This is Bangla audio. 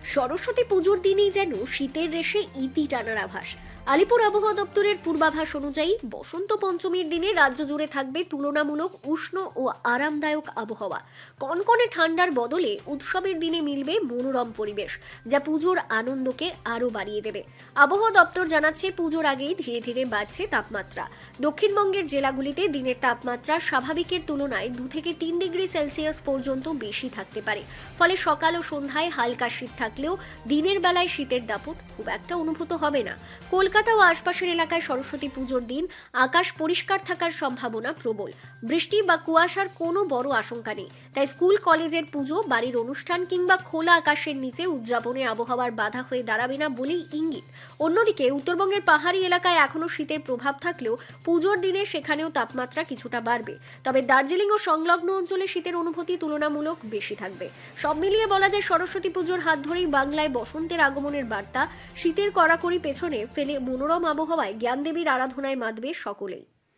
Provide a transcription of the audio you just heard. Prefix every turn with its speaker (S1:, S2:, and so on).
S1: সরস্বতী পুজোর দিনেই যেন শীতের রেশে ইতি টানার আভাস। আলিপুর আবহাওয়া দপ্তরের পূর্বাভাস অনুযায়ী বসন্ত পঞ্চমীর দিনে রাজ্য জুড়ে থাকবে তুলনামূলক উষ্ণ ও আরামদায়ক আবহাওয়া। কনকনে ঠান্ডার বদলে উৎসবের দিনে মিলবে মনোরম পরিবেশ, যা পুজোর আনন্দকে আরও বাড়িয়ে দেবে। আবহাওয়া দপ্তর জানাচ্ছে, পুজোর আগেই ধীরে ধীরে বাড়ছে তাপমাত্রা। দক্ষিণবঙ্গের জেলাগুলিতে দিনের তাপমাত্রা স্বাভাবিকের তুলনায় 2 থেকে 3 ডিগ্রি সেলসিয়াস পর্যন্ত বেশি থাকতে পারে। ফলে সকাল ও সন্ধ্যায় হালকা শীত থাকলেও দিনের বেলায় শীতের দাপট খুব একটা অনুভূত হবে না। কলকাতা ও আশপাশের এলাকায় সরস্বতী পুজোর দিন আকাশ পরিষ্কার থাকার সম্ভাবনা প্রবল। বৃষ্টি বা কুয়াশার কোনো বড় আশঙ্কা নেই। তাই স্কুল কলেজের পুজো, বাড়ির অনুষ্ঠান কিংবা খোলা আকাশের নিচে উদযাপনে আবহাওয়ার বাধা হয়ে দাঁড়াবে না বলেই ইঙ্গিত। অন্যদিকে উত্তরবঙ্গের পাহাড়ি এলাকায় এখনও শীতের প্রভাব থাকলেও পুজোর দিনে সেখানেও তাপমাত্রা কিছুটা বাড়বে। তবে দার্জিলিং ও সংলগ্ন অঞ্চলে শীতের অনুভূতি তুলনামূলক বেশি থাকবে। সব মিলিয়ে বলা যায়, সরস্বতী পুজোর হাত ধরেই বাংলায় বসন্তের আগমনের বার্তা। শীতের কড়াকড়ি পেছনে ফেলে মনোরম আবহাওয়ায় জ্ঞানদেবীর আরাধনায় মাতবে সকলেই।